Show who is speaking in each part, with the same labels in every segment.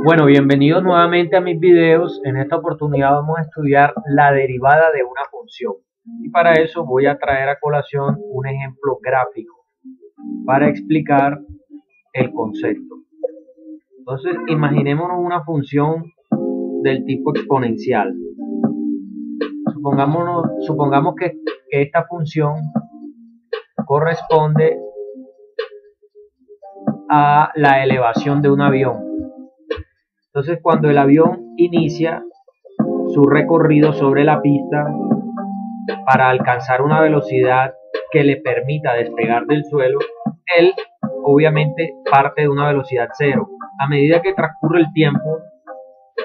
Speaker 1: Bueno, bienvenidos nuevamente a mis videos. En esta oportunidad vamos a estudiar la derivada de una función. Y para eso voy a traer a colación un ejemplo gráfico para explicar el concepto. Entonces, imaginémonos una función del tipo exponencial. Supongamos que esta función corresponde a la elevación de un avión. Entonces, cuando el avión inicia su recorrido sobre la pista para alcanzar una velocidad que le permita despegar del suelo, él obviamente parte de una velocidad cero. A medida que transcurre el tiempo,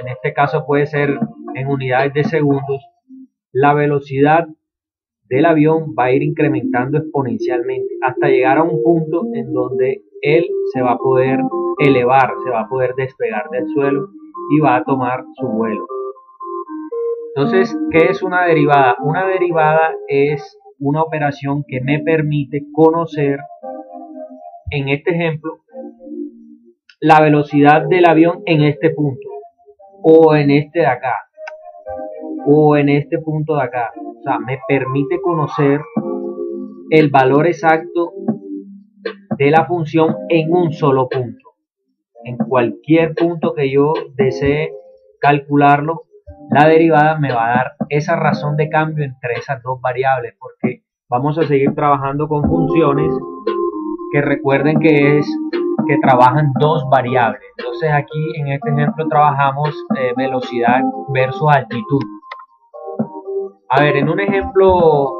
Speaker 1: en este caso puede ser en unidades de segundos, la velocidad del avión va a ir incrementando exponencialmente hasta llegar a un punto en donde él se va a poder elevar, se va a poder despegar del suelo y va a tomar su vuelo. Entonces, ¿qué es una derivada? Una derivada es una operación que me permite conocer, en este ejemplo, la velocidad del avión en este punto, o en este de acá, o en este punto de acá. O sea, me permite conocer el valor exacto de la función en un solo punto. En cualquier punto que yo desee calcularlo, la derivada me va a dar esa razón de cambio entre esas dos variables, porque vamos a seguir trabajando con funciones que recuerden que trabajan dos variables. Entonces aquí en este ejemplo trabajamos velocidad versus altitud. A ver, en un ejemplo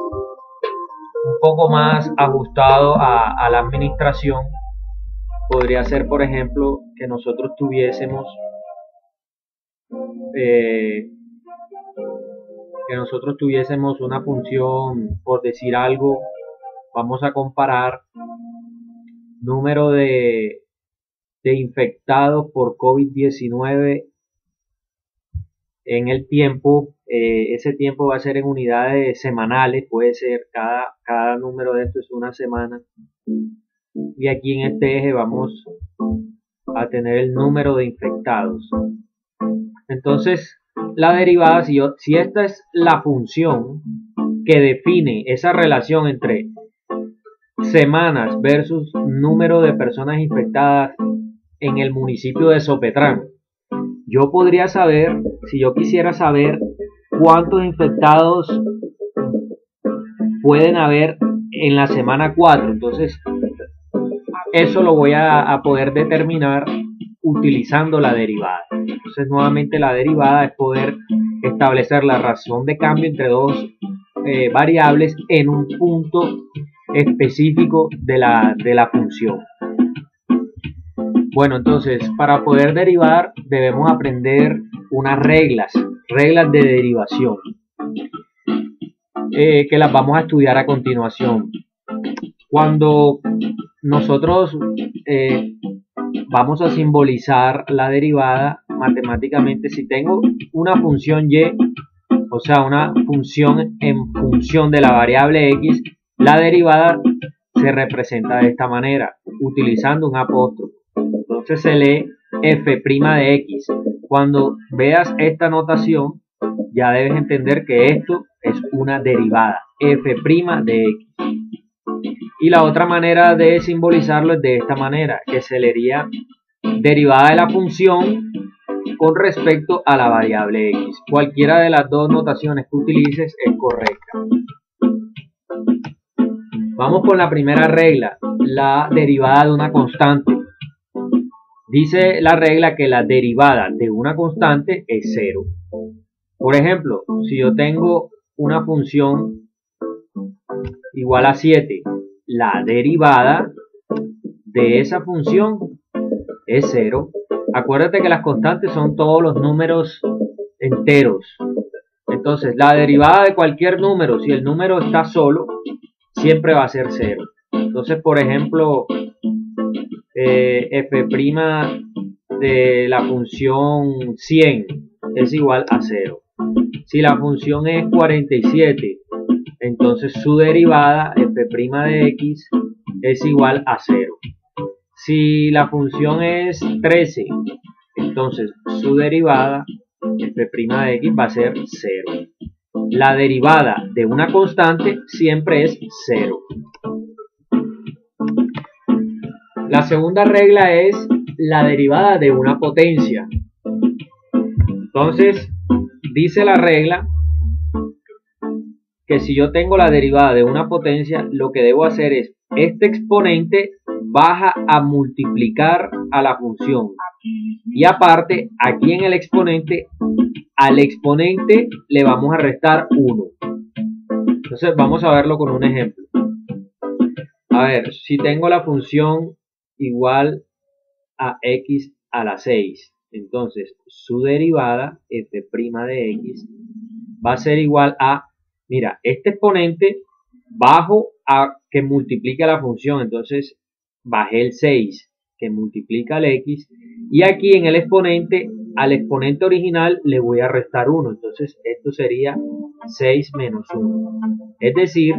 Speaker 1: un poco más ajustado a la administración, podría ser, por ejemplo, que nosotros tuviésemos una función, por decir algo, vamos a comparar número de infectados por COVID-19 en el tiempo. Ese tiempo va a ser en unidades semanales, puede ser cada número de estos es una semana. Y aquí en este eje vamos a tener el número de infectados. Entonces, la derivada, si esta es la función que define esa relación entre semanas versus número de personas infectadas en el municipio de Sopetrán, yo podría saber, si yo quisiera saber cuántos infectados pueden haber en la semana 4, entonces eso lo voy a poder determinar utilizando la derivada. Entonces nuevamente la derivada es poder establecer la razón de cambio entre dos variables en un punto específico de la función. Bueno, entonces para poder derivar debemos aprender unas reglas de derivación que las vamos a estudiar a continuación. Cuando nosotros vamos a simbolizar la derivada matemáticamente, si tengo una función y, o sea, una función en función de la variable x, la derivada se representa de esta manera, utilizando un apóstrofe. Entonces se lee f' de x. Cuando veas esta notación, ya debes entender que esto es una derivada, f' de x. Y la otra manera de simbolizarlo es de esta manera, que se leería derivada de la función con respecto a la variable x. Cualquiera de las dos notaciones que utilices es correcta. Vamos con la primera regla, la derivada de una constante. Dice la regla que la derivada de una constante es 0. Por ejemplo, si yo tengo una función igual a 7, la derivada de esa función es 0. Acuérdate que las constantes son todos los números enteros. Entonces, la derivada de cualquier número, si el número está solo, siempre va a ser 0. Entonces, por ejemplo, f' de la función 100 es igual a 0. Si la función es 47, entonces su derivada f' de x es igual a 0. Si la función es 13, Entonces su derivada f' de x va a ser 0. La derivada de una constante siempre es 0. La segunda regla es la derivada de una potencia. Entonces, dice la regla que si yo tengo la derivada de una potencia, lo que debo hacer es, este exponente baja a multiplicar a la función. Y aparte, aquí en el exponente, al exponente le vamos a restar 1. Entonces, vamos a verlo con un ejemplo. A ver, si tengo la función igual a x a la 6, entonces su derivada, f' de x, va a ser igual a, mira, este exponente bajo a que multiplica la función, entonces bajé el 6 que multiplica el x, y aquí en el exponente, al exponente original le voy a restar 1, entonces esto sería 6 menos 1. Es decir,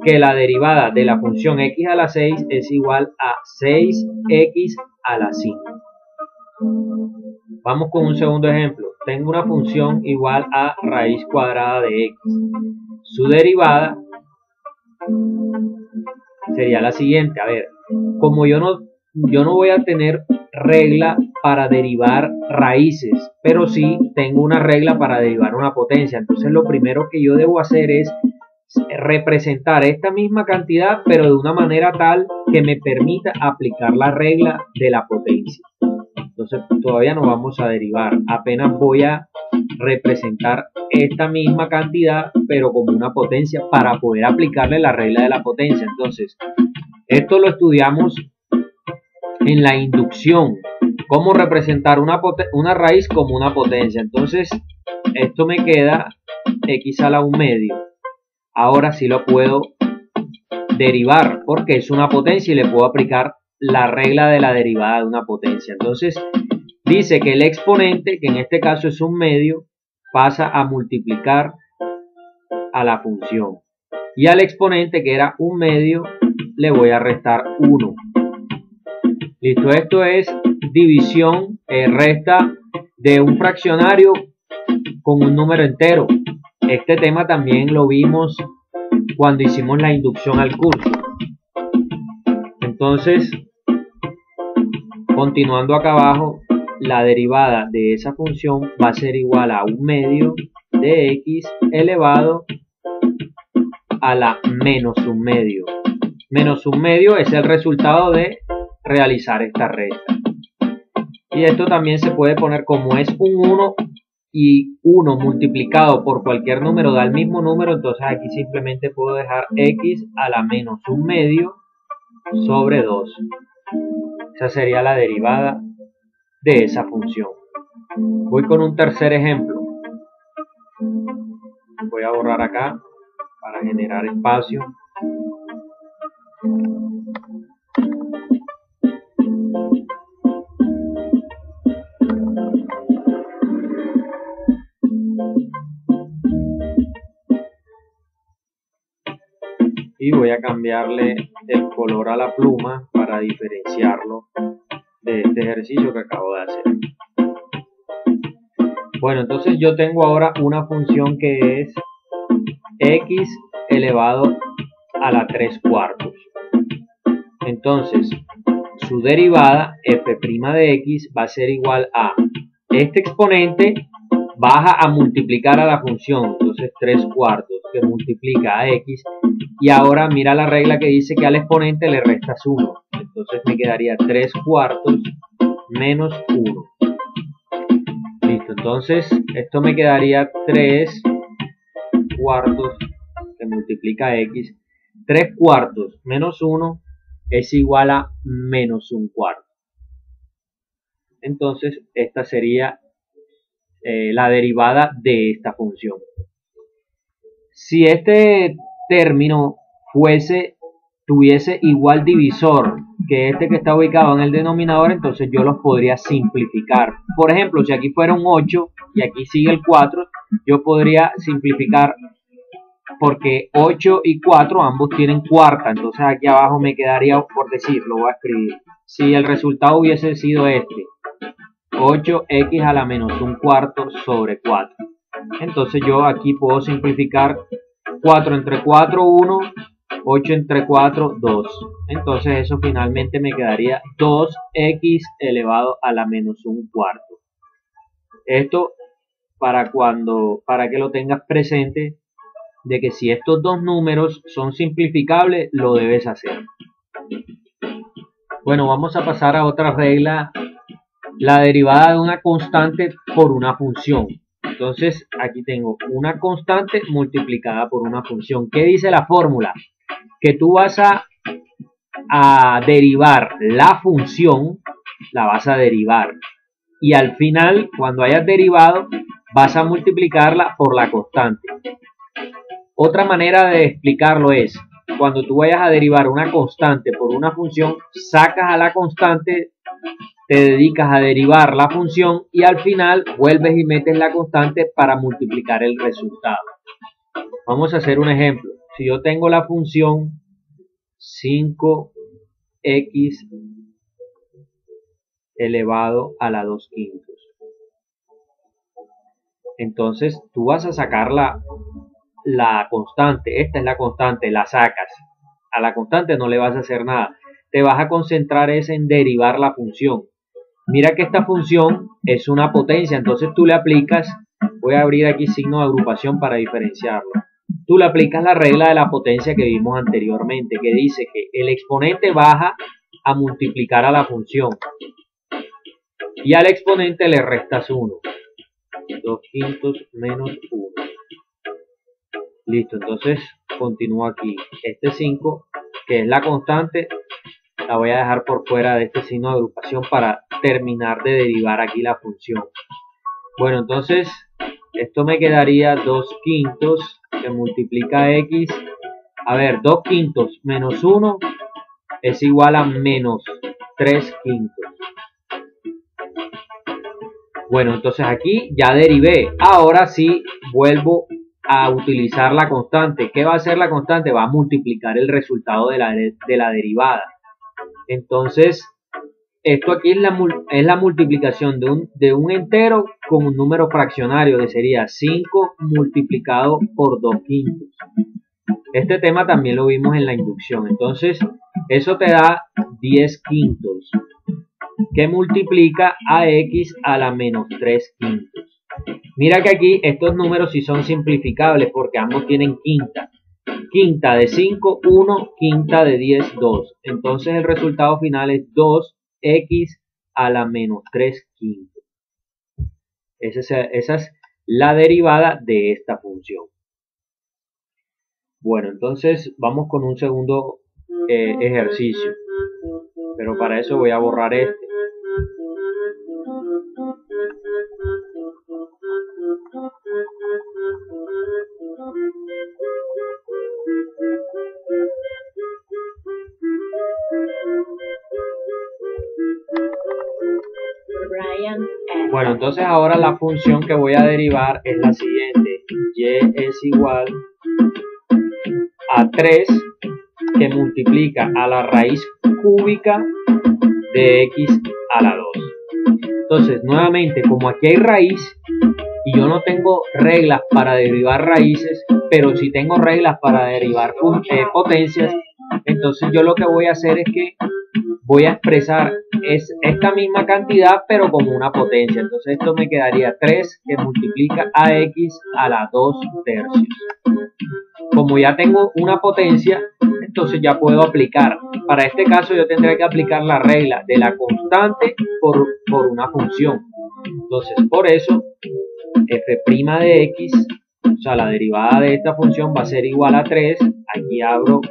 Speaker 1: que la derivada de la función x a la 6 es igual a 6x a la 5. Vamos con un segundo ejemplo. Tengo una función igual a raíz cuadrada de x. Su derivada sería la siguiente. A ver, como yo no voy a tener regla para derivar raíces, pero sí tengo una regla para derivar una potencia. Entonces lo primero que yo debo hacer es representar esta misma cantidad, pero de una manera tal que me permita aplicar la regla de la potencia. Entonces todavía no vamos a derivar, apenas voy a representar esta misma cantidad, pero como una potencia para poder aplicarle la regla de la potencia. Entonces, esto lo estudiamos en la inducción, cómo representar una raíz como una potencia. Entonces, esto me queda x a la 1 medio. Ahora sí lo puedo derivar porque es una potencia y le puedo aplicar la regla de la derivada de una potencia. Entonces dice que el exponente, que en este caso es 1 medio, pasa a multiplicar a la función. Y al exponente, que era 1 medio, le voy a restar 1. Listo, esto es división, resta de un fraccionario con un número entero. Este tema también lo vimos cuando hicimos la inducción al curso. Entonces, continuando acá abajo, la derivada de esa función va a ser igual a 1 medio de x elevado a la menos 1 medio. Menos 1 medio es el resultado de realizar esta resta. Y esto también se puede poner como es un 1 y 1 multiplicado por cualquier número da el mismo número, entonces aquí simplemente puedo dejar x a la menos 1 medio sobre 2. Esa sería la derivada de esa función. Voy con un tercer ejemplo. Voy a borrar acá para generar espacio. Y voy a cambiarle el color a la pluma para diferenciarlo de este ejercicio que acabo de hacer. Bueno, entonces yo tengo ahora una función que es x elevado a la 3/4. Entonces, su derivada, f' de x, va a ser igual a este exponente baja a multiplicar a la función, entonces 3/4 que multiplica a x, y ahora mira la regla que dice que al exponente le restas 1, entonces me quedaría 3/4 menos 1. Listo, entonces esto me quedaría 3/4 que multiplica a x, 3/4 menos 1 es igual a menos 1/4. Entonces esta sería la derivada de esta función. Si este término tuviese igual divisor que este que está ubicado en el denominador, entonces yo los podría simplificar. Por ejemplo, si aquí fuera un 8 y aquí sigue el 4, yo podría simplificar porque 8 y 4 ambos tienen cuarta, entonces aquí abajo me quedaría, por decir, lo voy a escribir, si el resultado hubiese sido este, 8x a la menos un cuarto sobre 4. Entonces yo aquí puedo simplificar 4 entre 4, 1, 8 entre 4, 2. Entonces eso finalmente me quedaría 2x elevado a la menos un cuarto. Esto para que lo tengas presente, de que si estos dos números son simplificables, lo debes hacer. Bueno, vamos a pasar a otra regla, la derivada de una constante por una función. Entonces aquí tengo una constante multiplicada por una función. ¿Qué dice la fórmula? Que tú vas a derivar la función, la vas a derivar, y al final, cuando hayas derivado, vas a multiplicarla por la constante. Otra manera de explicarlo es, cuando tú vayas a derivar una constante por una función, sacas a la constante, te dedicas a derivar la función y al final vuelves y metes la constante para multiplicar el resultado. Vamos a hacer un ejemplo. Si yo tengo la función 5x elevado a la 2 quintos, entonces tú vas a sacar la constante. Esta es la constante, la sacas. A la constante no le vas a hacer nada. Te vas a concentrar en derivar la función. Mira que esta función es una potencia, entonces tú le aplicas, voy a abrir aquí signo de agrupación para diferenciarlo. Tú le aplicas la regla de la potencia que vimos anteriormente, que dice que el exponente baja a multiplicar a la función y al exponente le restas 1. 2 quintos menos 1. Listo, entonces continúo aquí. Este 5, que es la constante, la voy a dejar por fuera de este signo de agrupación para terminar de derivar aquí la función. Bueno, entonces esto me quedaría 2 quintos que multiplica x. A ver, 2 quintos menos 1 es igual a menos 3 quintos. Bueno, entonces aquí ya derivé. Ahora sí vuelvo a utilizar la constante. ¿Qué va a hacer la constante? Va a multiplicar el resultado de la derivada. Entonces, esto aquí es la multiplicación de un entero con un número fraccionario, que sería 5 multiplicado por 2 quintos. Este tema también lo vimos en la inducción. Entonces, eso te da 10 quintos, que multiplica a x a la menos 3 quintos. Mira que aquí estos números sí son simplificables porque ambos tienen quinta. Quinta de 5, 1, quinta de 10, 2. Entonces el resultado final es 2x a la menos 3 quintos. Esa es la derivada de esta función. Bueno, entonces vamos con un segundo ejercicio. Pero para eso voy a borrar este. Bueno, entonces ahora la función que voy a derivar es la siguiente. Y es igual a 3 que multiplica a la raíz cúbica de x a la 2. Entonces, nuevamente, como aquí hay raíz y yo no tengo reglas para derivar raíces, pero sí tengo reglas para derivar potencias, entonces yo lo que voy a hacer es que voy a expresar esta misma cantidad pero como una potencia. Entonces esto me quedaría 3 que multiplica a x a la 2 tercios. Como ya tengo una potencia, entonces ya puedo aplicar. Para este caso yo tendré que aplicar la regla de la constante por una función. Entonces por eso f' de x, o sea la derivada de esta función va a ser igual a 3. Aquí abro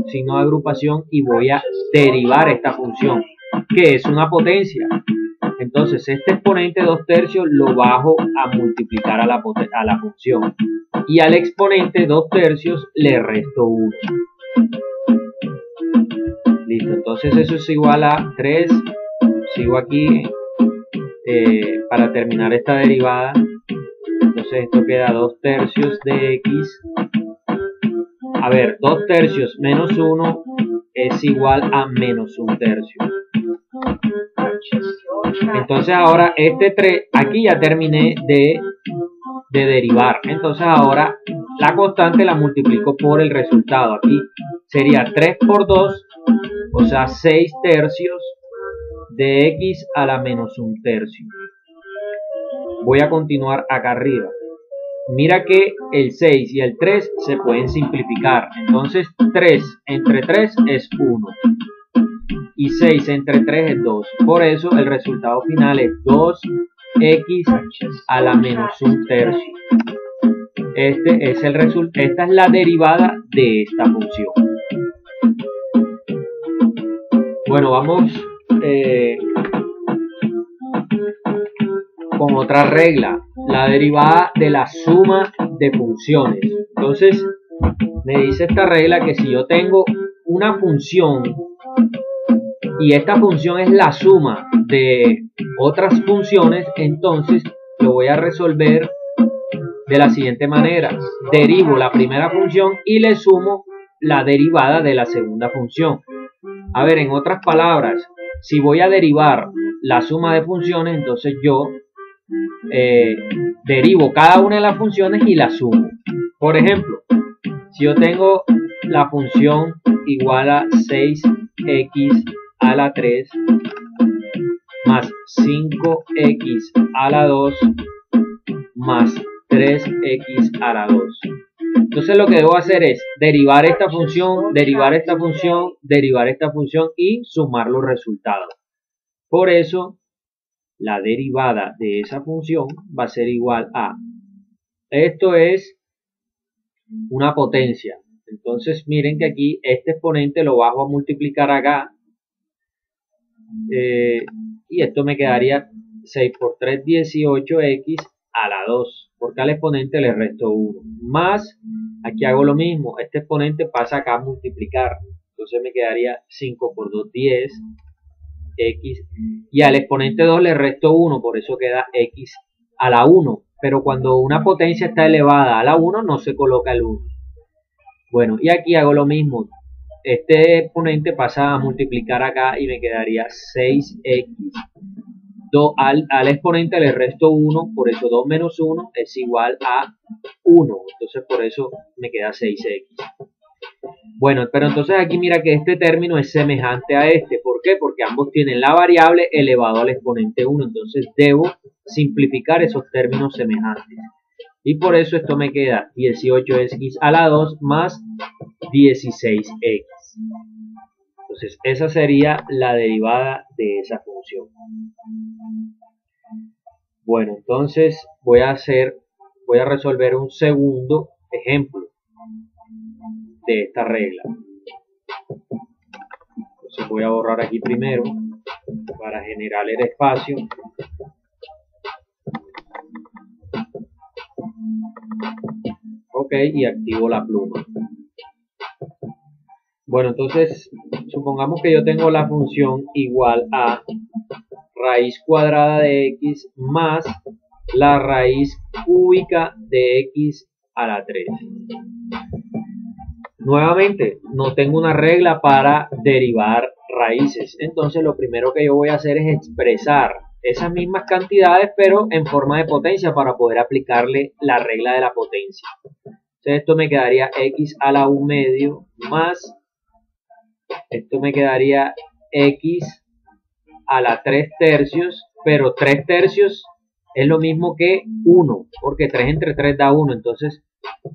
Speaker 1: signo de agrupación y voy a derivar esta función, que es una potencia. Entonces este exponente 2 tercios lo bajo a multiplicar a la función y al exponente 2 tercios le resto 1. Listo, entonces eso es igual a 3. Sigo aquí para terminar esta derivada. Entonces esto queda 2 tercios de x. A ver, 2 tercios menos 1 es igual a menos 1 tercio. Entonces ahora este 3, aquí ya terminé de derivar. Entonces ahora la constante la multiplico por el resultado. Aquí sería 3 por 2, o sea 6 tercios de x a la menos 1 tercio. Voy a continuar acá arriba. Mira que el 6 y el 3 se pueden simplificar. Entonces 3 entre 3 es 1. Y 6 entre 3 es 2. Por eso el resultado final es 2x a la menos 1 tercio. Esta es la derivada de esta función. Bueno, vamos con otra regla. La derivada de la suma de funciones. Entonces, me dice esta regla que si yo tengo una función y esta función es la suma de otras funciones, entonces lo voy a resolver de la siguiente manera. Derivo la primera función y le sumo la derivada de la segunda función. A ver, en otras palabras, si voy a derivar la suma de funciones, entonces yo derivo cada una de las funciones y la sumo. Por ejemplo, si yo tengo la función igual a 6x a la 3 más 5x a la 2 más 3x a la 2. Entonces lo que debo hacer es derivar esta función, derivar esta función, derivar esta función y sumar los resultados. Por eso la derivada de esa función va a ser igual a, esto es una potencia. Entonces miren que aquí este exponente lo bajo a multiplicar acá. Y esto me quedaría 6 por 3, 18x a la 2, porque al exponente le resto 1, más, aquí hago lo mismo, este exponente pasa acá a multiplicar, entonces me quedaría 5 por 2, 10, x, y al exponente 2 le resto 1, por eso queda x a la 1, pero cuando una potencia está elevada a la 1 no se coloca el 1. Bueno, y aquí hago lo mismo, este exponente pasa a multiplicar acá y me quedaría 6x. Al exponente le resto 1, por eso 2 menos 1 es igual a 1. Entonces por eso me queda 6x. Bueno, pero entonces aquí mira que este término es semejante a este. ¿Por qué? Porque ambos tienen la variable elevado al exponente 1. Entonces debo simplificar esos términos semejantes. Y por eso esto me queda 18x a la 2 más 16x. Entonces esa sería la derivada de esa función. Bueno, entonces voy a resolver un segundo ejemplo de esta regla. Entonces voy a borrar aquí primero para generar el espacio. Ok, y activo la pluma. Bueno, entonces supongamos que yo tengo la función igual a raíz cuadrada de x más la raíz cúbica de x a la 3. Nuevamente, no tengo una regla para derivar raíces. Entonces lo primero que yo voy a hacer es expresar esas mismas cantidades, pero en forma de potencia para poder aplicarle la regla de la potencia. Entonces esto me quedaría x a la 1 medio más, esto me quedaría x a la 3 tercios, pero 3 tercios es lo mismo que 1, porque 3 entre 3 da 1, entonces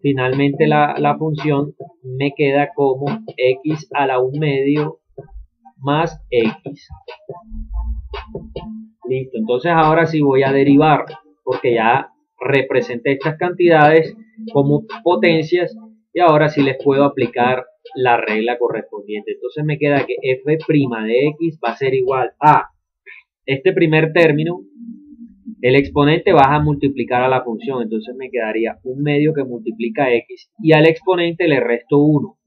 Speaker 1: finalmente la función me queda como x a la 1 medio más x. Listo, entonces ahora sí voy a derivar, porque ya representé estas cantidades como potencias y ahora sí les puedo aplicar la regla correspondiente. Entonces me queda que f' de x va a ser igual a este primer término, el exponente baja a multiplicar a la función, entonces me quedaría 1 medio que multiplica x y al exponente le resto 1,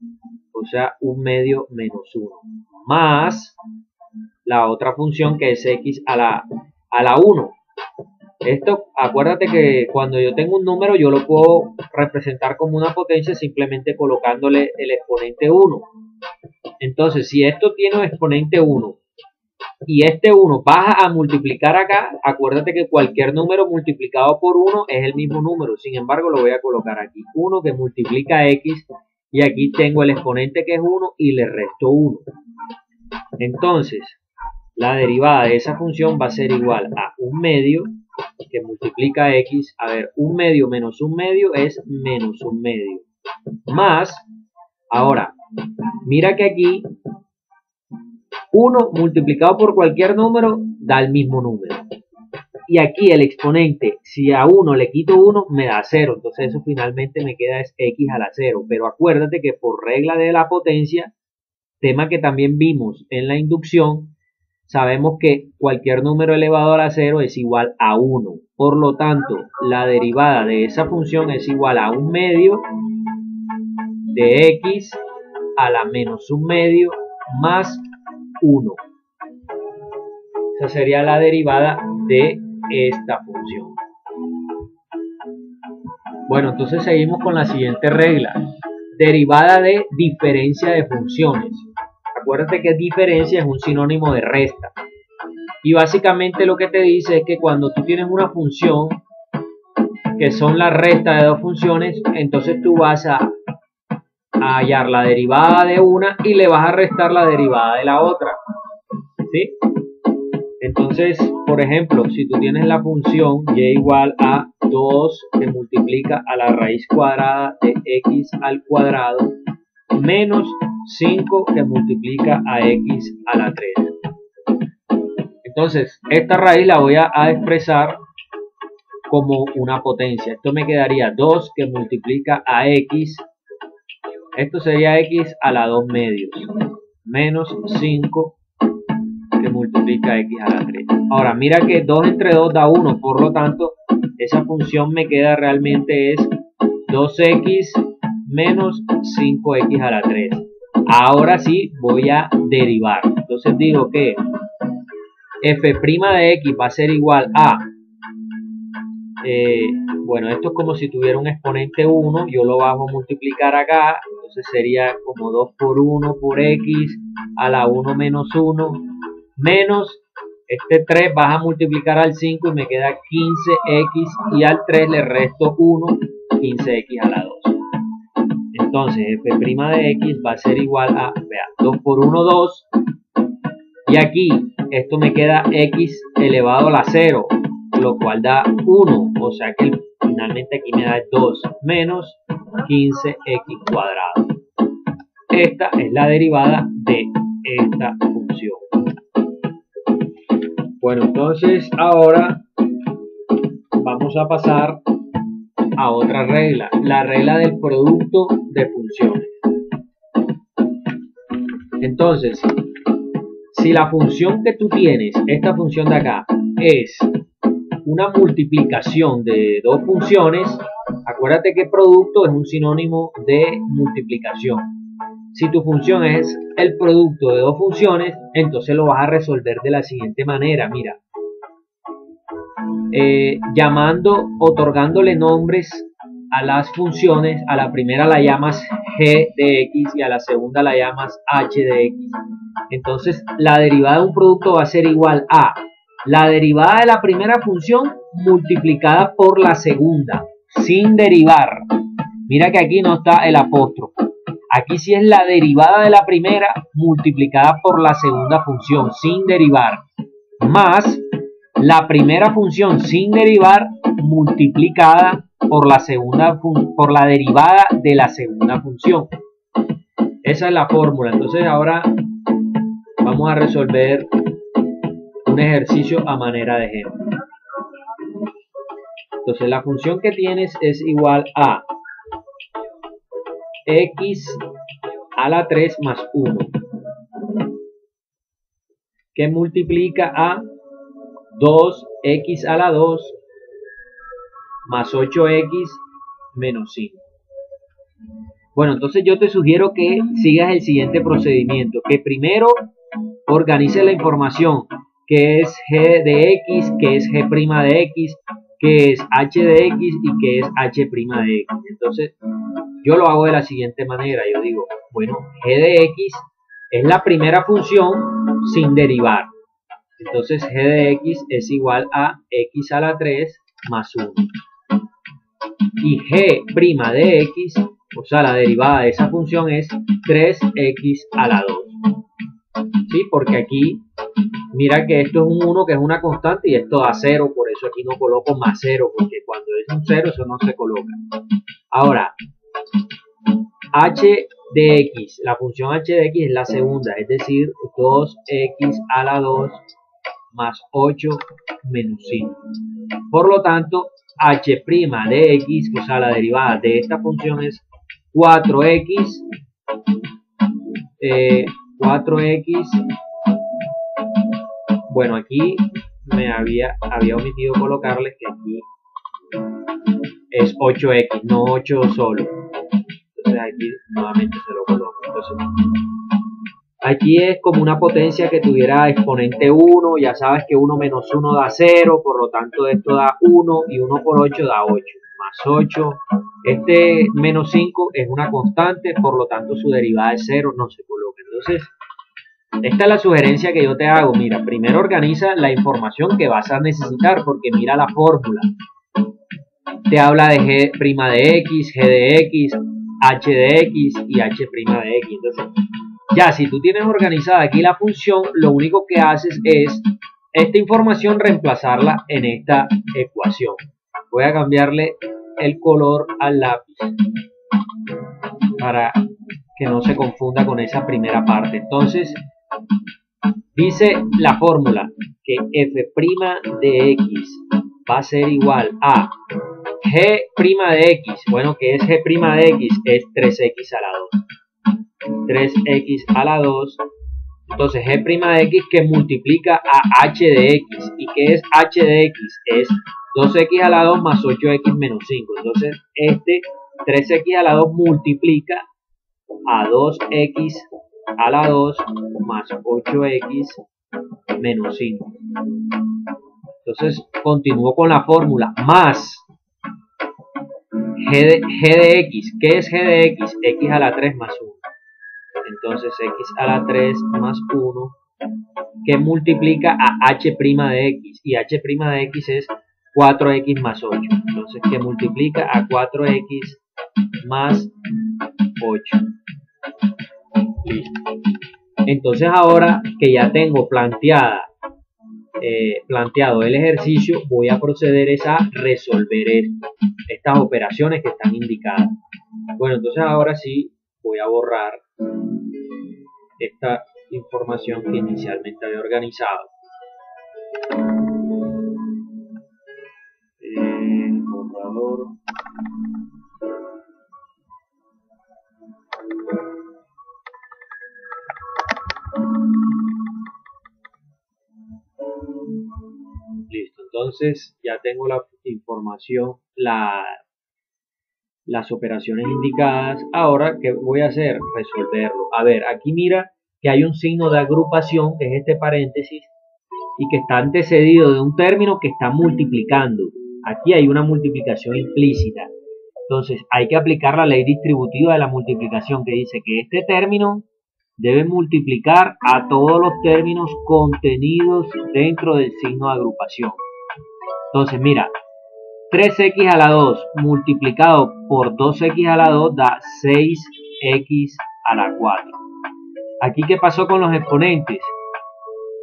Speaker 1: o sea 1 medio menos 1, más la otra función que es x a la 1. Esto, acuérdate que cuando yo tengo un número yo lo puedo representar como una potencia simplemente colocándole el exponente 1. Entonces, si esto tiene un exponente 1 y este 1 vas a multiplicar acá, acuérdate que cualquier número multiplicado por 1 es el mismo número, sin embargo lo voy a colocar aquí, 1 que multiplica x, y aquí tengo el exponente que es 1 y le resto 1. Entonces, la derivada de esa función va a ser igual a 1/2 que multiplica x, a ver, 1/2 menos 1/2 es menos 1/2, más, ahora, mira que aquí 1 multiplicado por cualquier número da el mismo número. Y aquí el exponente, si a 1 le quito 1, me da 0. Entonces eso finalmente me queda es x a la 0. Pero acuérdate que por regla de la potencia, tema que también vimos en la inducción, sabemos que cualquier número elevado a la 0 es igual a 1. Por lo tanto, la derivada de esa función es igual a 1/2 de x a la menos 1/2 más 1. Esa sería la derivada de esta función. Bueno, entonces seguimos con la siguiente regla. Derivada de diferencia de funciones. Acuérdate que diferencia es un sinónimo de resta. Y básicamente lo que te dice es que cuando tú tienes una función que son la resta de dos funciones, entonces tú vas a hallar la derivada de una y le vas a restar la derivada de la otra. ¿Sí? Entonces, por ejemplo, si tú tienes la función y igual a 2 que multiplica a la raíz cuadrada de x al cuadrado menos 5 que multiplica a x a la 3. Entonces, esta raíz la voy a expresar como una potencia. Esto me quedaría 2 que multiplica a x. Esto sería x a la 2/2 menos 5 que multiplica x a la 3. Ahora, mira que 2 entre 2 da 1, por lo tanto, esa función me queda realmente es 2x menos 5x a la 3. Ahora sí voy a derivar. Entonces digo que f' de x va a ser igual a, bueno, esto es como si tuviera un exponente 1, yo lo bajo a multiplicar acá, entonces sería como 2 por 1 por x a la 1 menos 1, menos este 3 vas a multiplicar al 5 y me queda 15x y al 3 le resto 1, 15x a la 2. Entonces f' de x va a ser igual a, vea, 2 por 1, 2, y aquí esto me queda x elevado a la 0, lo cual da 1, o sea que finalmente aquí me da 2 menos 15x cuadrado. Esta es la derivada de esta función. Bueno, entonces ahora vamos a pasar a otra regla, la regla del producto de funciones. Entonces, si la función que tú tienes, esta función de acá, es una multiplicación de dos funciones, acuérdate que producto es un sinónimo de multiplicación. Si tu función es el producto de dos funciones, entonces lo vas a resolver de la siguiente manera, mira. Otorgándole nombres a las funciones, a la primera la llamas g de x y a la segunda la llamas h de x. Entonces la derivada de un producto va a ser igual a la derivada de la primera función multiplicada por la segunda, sin derivar. Mira que aquí no está el apóstrofo. Aquí sí es la derivada de la primera multiplicada por la segunda función, sin derivar, más la primera función sin derivar multiplicada por la segunda por la derivada de la segunda función. Esa es la fórmula. Entonces ahora vamos a resolver un ejercicio a manera de ejemplo. Entonces la función que tienes es igual a x a la 3 más 1, que multiplica a 2x a la 2 más 8x menos 5. Bueno, entonces yo te sugiero que sigas el siguiente procedimiento, que primero organices la información, que es g de x, que es g' de x, que es h de x y que es h' de x. Entonces yo lo hago de la siguiente manera, yo digo, bueno, g de x es la primera función sin derivar. Entonces g de x es igual a x a la 3 más 1. Y g' de x, o sea, la derivada de esa función es 3x a la 2. ¿Sí? Porque aquí, mira que esto es un 1 que es una constante y esto da 0, por eso aquí no coloco más 0, porque cuando es un 0 eso no se coloca. Ahora, h de x, la función h de x es la segunda, es decir, 2x a la 2 más 8 menos 5. Por lo tanto, h' de x, o sea, la derivada de esta función es 4x, 4x, bueno, aquí me había omitido colocarles que aquí es 8x, no 8 solo. Entonces aquí nuevamente se lo coloco. Entonces, aquí es como una potencia que tuviera exponente 1, ya sabes que 1 menos 1 da 0, por lo tanto esto da 1 y 1 por 8 da 8, más 8. Este menos 5 es una constante, por lo tanto su derivada es 0, no se coloca. Entonces, esta es la sugerencia que yo te hago. Mira, primero organiza la información que vas a necesitar, porque mira la fórmula. Te habla de g' de x, g de x, h de x y h' de x. Entonces, ya si tú tienes organizada aquí la función, lo único que haces es esta información reemplazarla en esta ecuación. Voy a cambiarle el color al lápiz para que no se confunda con esa primera parte. Entonces, dice la fórmula que f' de x va a ser igual a g' de x. Bueno, ¿qué es g' de x? Es 3x a la 2. 3x a la 2. Entonces g' de x que multiplica a h de x. ¿Y qué es h de x? Es 2x a la 2 más 8x menos 5. Entonces este 3x a la 2 multiplica a 2x a la 2 más 8x menos 5. Entonces continúo con la fórmula más g de x. ¿Qué es g de x? X a la 3 más 1. Entonces x a la 3 más 1 que multiplica a h' de x. Y h' de x es 4x más 8. Entonces que multiplica a 4x más 8. Listo. Entonces ahora que ya tengo planteado el ejercicio, voy a proceder a resolver estas operaciones que están indicadas. Bueno, entonces ahora sí voy a borrar esta información que inicialmente había organizado. Borrador. Listo, entonces ya tengo la información, las operaciones indicadas. Ahora, ¿qué voy a hacer? Resolverlo. A ver, aquí mira que hay un signo de agrupación, que es este paréntesis, y que está antecedido de un término que está multiplicando. Aquí hay una multiplicación implícita. Entonces, hay que aplicar la ley distributiva de la multiplicación, que dice que este término debe multiplicar a todos los términos contenidos dentro del signo de agrupación. Entonces, mira, 3x a la 2 multiplicado por 2x a la 2 da 6x a la 4. Aquí, ¿qué pasó con los exponentes?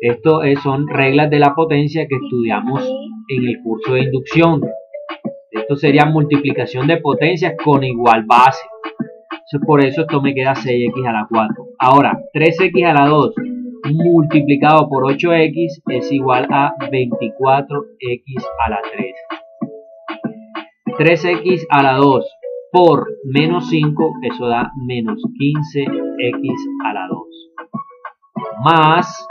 Speaker 1: Esto son reglas de la potencia que estudiamos en el curso de inducción. Esto sería multiplicación de potencias con igual base. Entonces, por eso esto me queda 6x a la 4. Ahora, 3x a la 2 multiplicado por 8x es igual a 24x a la 3. 3x a la 2 por menos 5, eso da menos 15x a la 2. Más,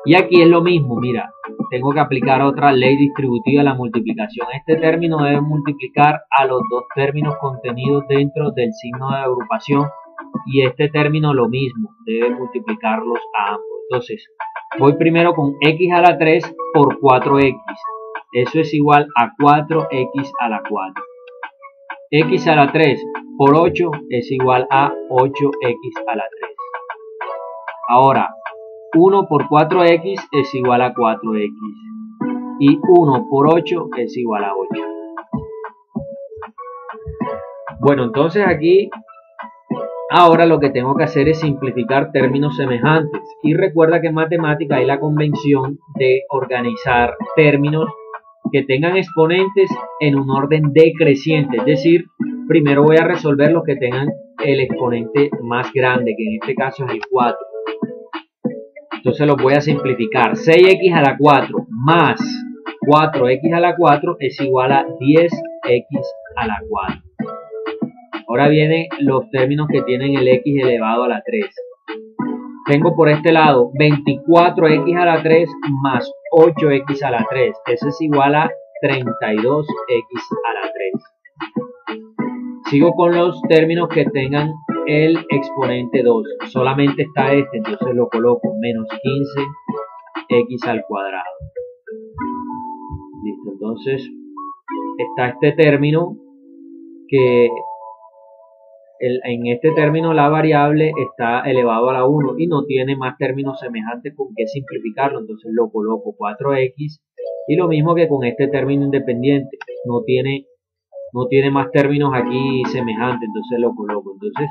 Speaker 1: y aquí es lo mismo, mira, tengo que aplicar otra ley distributiva de la multiplicación. Este término debe multiplicar a los dos términos contenidos dentro del signo de agrupación, y este término lo mismo, debe multiplicarlos a ambos. Entonces, voy primero con x a la 3 por 4x. Eso es igual a 4x a la 4. X a la 3 por 8 es igual a 8x a la 3. Ahora, 1 por 4x es igual a 4x. Y 1 por 8 es igual a 8. Bueno, entonces aquí ahora lo que tengo que hacer es simplificar términos semejantes. Y recuerda que en matemática hay la convención de organizar términos que tengan exponentes en un orden decreciente. Es decir, primero voy a resolver los que tengan el exponente más grande, que en este caso es el 4. Entonces los voy a simplificar. 6x a la 4 más 4x a la 4 es igual a 10x a la 4. Ahora vienen los términos que tienen el x elevado a la 3. Tengo por este lado 24x a la 3 más 8x a la 3. Eso es igual a 32x a la 3. Sigo con los términos que tengan el exponente 2. Solamente está este, entonces lo coloco. Menos 15x al cuadrado. Listo, entonces está este término que en este término la variable está elevado a la 1 y no tiene más términos semejantes con que simplificarlo, entonces lo coloco 4x, y lo mismo que con este término independiente, no tiene más términos aquí semejantes, entonces lo coloco. Entonces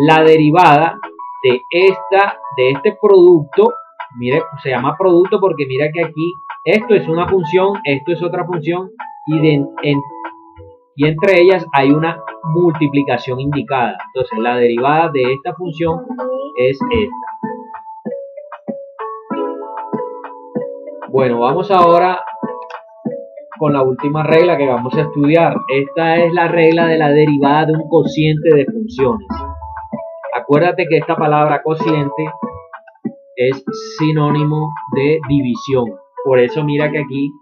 Speaker 1: la derivada de este producto, mire, se llama producto porque mira que aquí esto es una función, esto es otra función, y entre ellas hay una multiplicación indicada. Entonces la derivada de esta función es esta. Bueno, vamos ahora con la última regla que vamos a estudiar. Esta es la regla de la derivada de un cociente de funciones. Acuérdate que esta palabra cociente es sinónimo de división. Por eso mira que aquí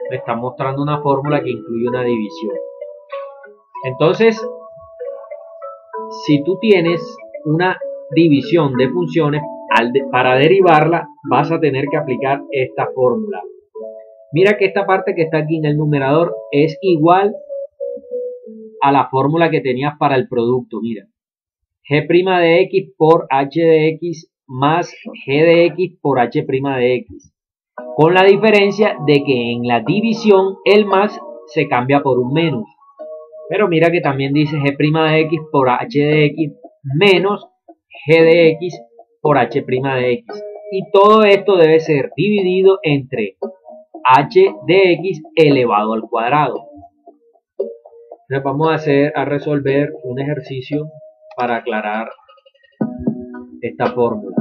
Speaker 1: me está mostrando una fórmula que incluye una división. Entonces, si tú tienes una división de funciones, para derivarla vas a tener que aplicar esta fórmula. Mira que esta parte que está aquí en el numerador es igual a la fórmula que tenías para el producto. Mira, g' de x por h de x más g de x por h' de x. Con la diferencia de que en la división el más se cambia por un menos. Pero mira que también dice g' de x por h de x menos g de x por h' de x. Y todo esto debe ser dividido entre h de x elevado al cuadrado. Entonces vamos a resolver un ejercicio para aclarar esta fórmula.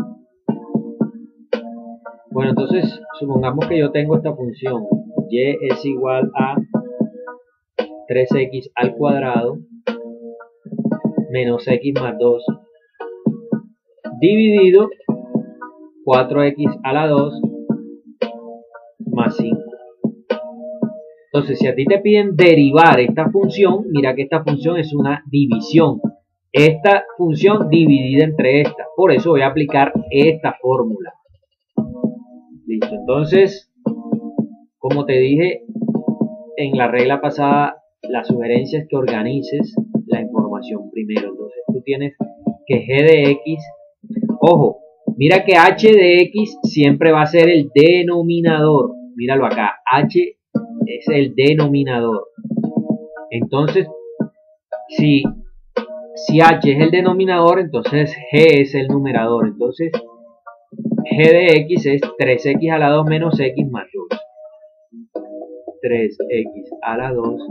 Speaker 1: Bueno, entonces supongamos que yo tengo esta función. Y es igual a 3x al cuadrado menos x más 2 dividido 4x a la 2 más 5. Entonces, si a ti te piden derivar esta función, mira que esta función es una división. Esta función dividida entre esta. Por eso voy a aplicar esta fórmula. Listo. Entonces, como te dije en la regla pasada, la sugerencia es que organices la información primero. Entonces, tú tienes que g de x, ojo, mira que h de x siempre va a ser el denominador. Míralo acá, h es el denominador. Entonces, si h es el denominador, entonces g es el numerador. Entonces, g de x es 3x a la 2 menos x más 2. 3x a la 2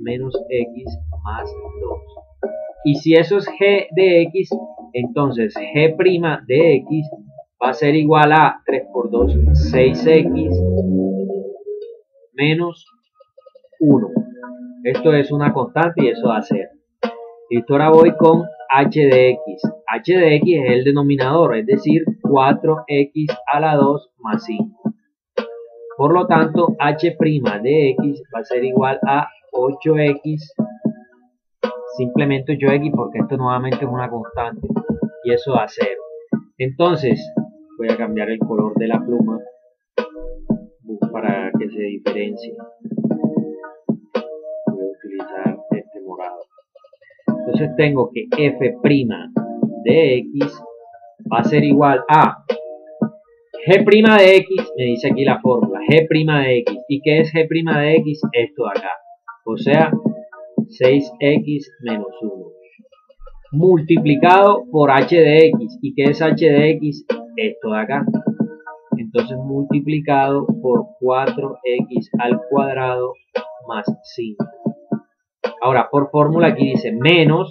Speaker 1: menos x más 2. Y si eso es g de x, entonces g' de x va a ser igual a 3 por 2, 6x menos 1. Esto es una constante y eso va a ser. Listo, ahora voy con h de x. h de x es el denominador, es decir, 4x a la 2 más 5. Por lo tanto, h' de x va a ser igual a 8x, simplemente 8x porque esto nuevamente es una constante y eso da 0. Entonces, voy a cambiar el color de la pluma para que se diferencie. Voy a utilizar este morado. Entonces tengo que f' de x va a ser igual a G' de X, me dice aquí la fórmula, G' de X. ¿Y qué es G' de X? Esto de acá. O sea, 6X menos 1. Multiplicado por H de X. ¿Y qué es H de X? Esto de acá. Entonces multiplicado por 4X al cuadrado más 5. Ahora, por fórmula aquí dice menos.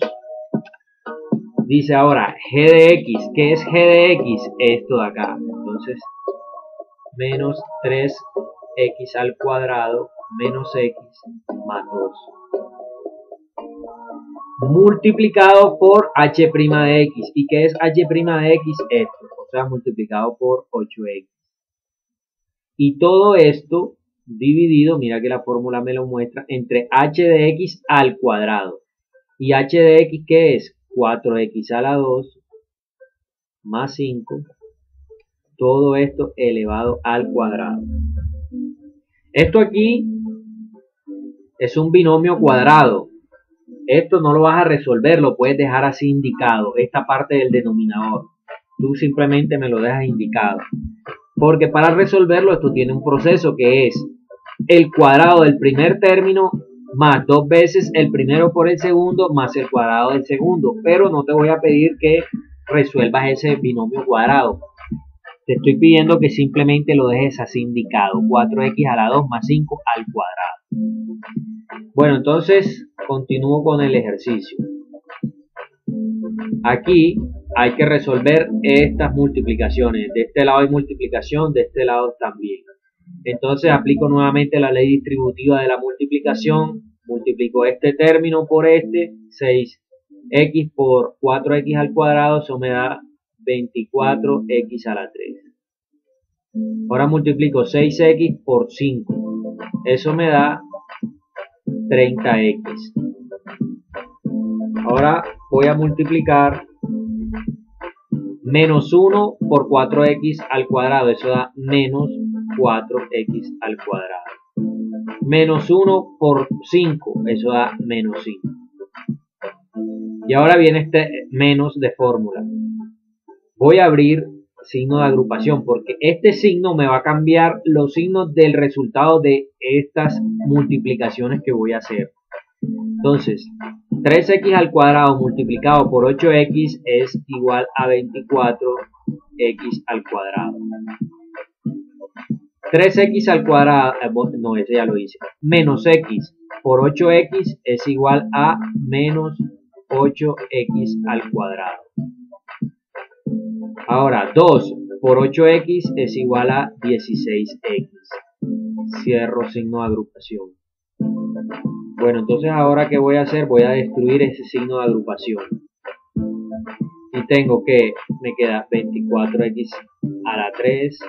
Speaker 1: Dice ahora G de X. ¿Qué es G de X? Esto de acá. Entonces, menos 3X al cuadrado menos X más 2. Multiplicado por H' de X. ¿Y qué es H' de X? Esto. O sea, multiplicado por 8X. Y todo esto dividido, mira que la fórmula me lo muestra, entre H de X al cuadrado. ¿Y H de X qué es? 4X a la 2 más 5. Todo esto elevado al cuadrado. Esto aquí es un binomio cuadrado. Esto no lo vas a resolver, lo puedes dejar así indicado. Esta parte del denominador. Tú simplemente me lo dejas indicado. Porque para resolverlo esto tiene un proceso que es el cuadrado del primer término más 2 veces el primero por el segundo más el cuadrado del segundo. Pero no te voy a pedir que resuelvas ese binomio cuadrado. Te estoy pidiendo que simplemente lo dejes así indicado. 4X a la 2 más 5 al cuadrado. Bueno, entonces continúo con el ejercicio. Aquí hay que resolver estas multiplicaciones. De este lado hay multiplicación, de este lado también. Entonces aplico nuevamente la ley distributiva de la multiplicación. Multiplico este término por este. 6X por 4X al cuadrado. Eso me da 24X a la 3. Ahora multiplico 6X por 5. Eso me da 30X. Ahora voy a multiplicar menos 1 por 4X al cuadrado. Eso da menos 4X al cuadrado. Menos 1 por 5. Eso da menos 5. Y ahora viene este menos de fórmula. Voy a abrir signo de agrupación porque este signo me va a cambiar los signos del resultado de estas multiplicaciones que voy a hacer. Entonces, 3X al cuadrado multiplicado por 8X es igual a 24X al cuadrado. 3X al cuadrado, no, ese ya lo hice. Menos X por 8X es igual a menos 8X al cuadrado. Ahora, 2 por 8X es igual a 16X. Cierro signo de agrupación. Bueno, entonces ahora ¿qué voy a hacer? Voy a destruir ese signo de agrupación. Y tengo que, me queda 24X a la 3.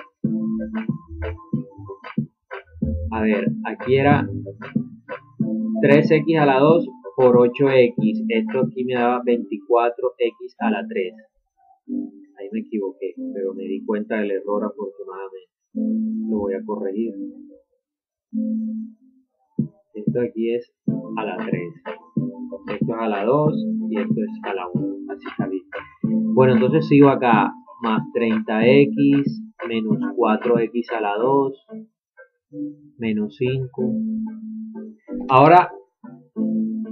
Speaker 1: A ver, aquí era 3X a la 2 por 8X. Esto aquí me daba 24X a la 3. Ahí me equivoqué, pero me di cuenta del error afortunadamente. Lo voy a corregir. Esto aquí es a la 3. Esto es a la 2 y esto es a la 1. Así está bien. Bueno, entonces sigo acá. Más 30X menos 4X a la 2 menos 5. Ahora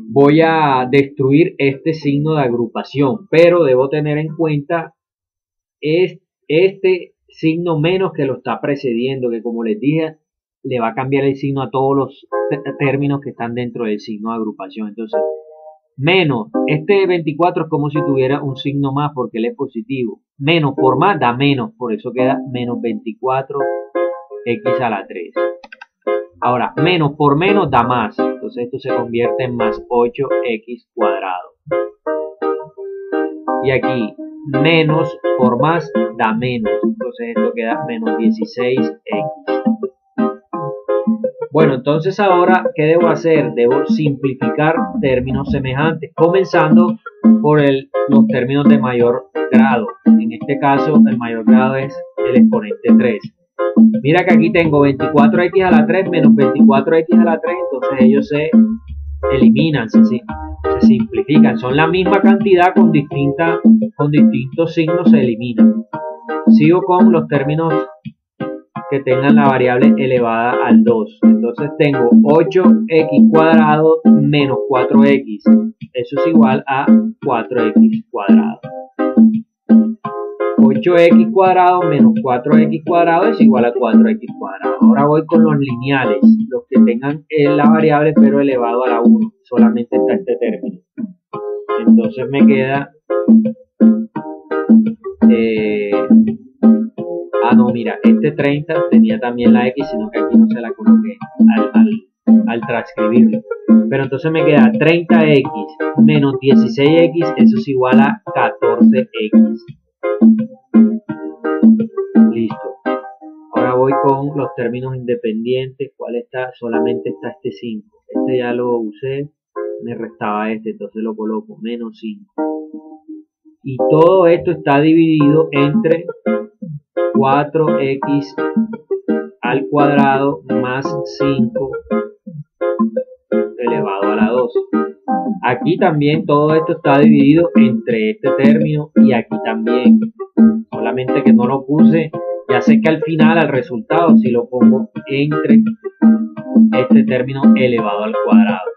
Speaker 1: voy a destruir este signo de agrupación, pero debo tener en cuenta este signo menos que lo está precediendo, que como les dije, le va a cambiar el signo a todos los términos que están dentro del signo de agrupación. Entonces, menos, este 24 es como si tuviera un signo más porque él es positivo. Menos por más da menos, por eso queda menos 24X a la 3. Ahora, menos por menos da más, entonces esto se convierte en más 8X cuadrado. Y aquí, menos por más da menos, entonces esto queda menos 16X. Bueno, entonces ahora, ¿qué debo hacer? Debo simplificar términos semejantes, comenzando por los términos de mayor grado. En este caso, el mayor grado es el exponente 3. Mira que aquí tengo 24X a la 3 menos 24X a la 3, entonces ellos se eliminan, se simplifican. Son la misma cantidad con distintos signos, se eliminan. sigo con los términos que tengan la variable elevada al 2. Entonces tengo 8x cuadrado menos 4x. Eso es igual a 4x cuadrado. 8x cuadrado menos 4x cuadrado es igual a 4x cuadrado. Ahora voy con los lineales, los que tengan la variable pero elevado a la 1. Solamente está este término. Entonces me queda... no, mira, este 30 tenía también la x, sino que aquí no se la coloqué al transcribirlo. Pero entonces me queda 30x menos 16x, eso es igual a 14x. Listo. Ahora voy con los términos independientes. ¿Cuál está? Solamente está este 5. Este ya lo usé, me restaba este, entonces lo coloco, menos 5. Y todo esto está dividido entre 4x al cuadrado más 5 elevado a la 2. Aquí también todo esto está dividido entre este término y aquí también. Solamente que no lo puse. Ya sé que al final, al resultado, si lo pongo entre este término elevado al cuadrado.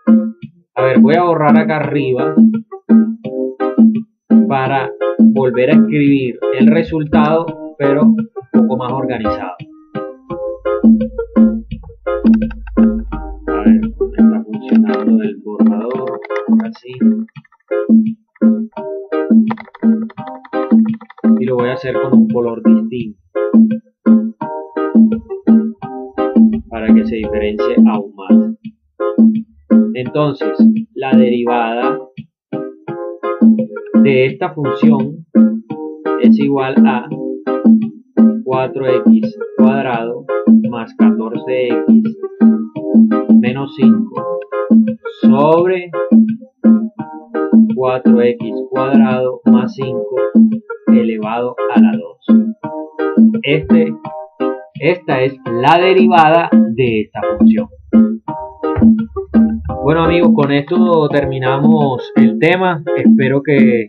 Speaker 1: A ver, voy a borrar acá arriba para volver a escribir el resultado, pero un poco más organizado. A ver, está funcionando el borrador, así. Y lo voy a hacer con un color distinto para que se diferencie aún más. Entonces, la derivada de esta función es igual a 4x cuadrado más 14x menos 5 sobre 4x cuadrado más 5 elevado a la 2. Esta es la derivada de esta función. Bueno amigos, con esto terminamos el tema. Espero que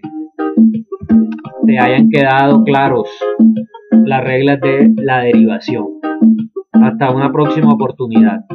Speaker 1: te hayan quedado claros las reglas de la derivación. Hasta una próxima oportunidad.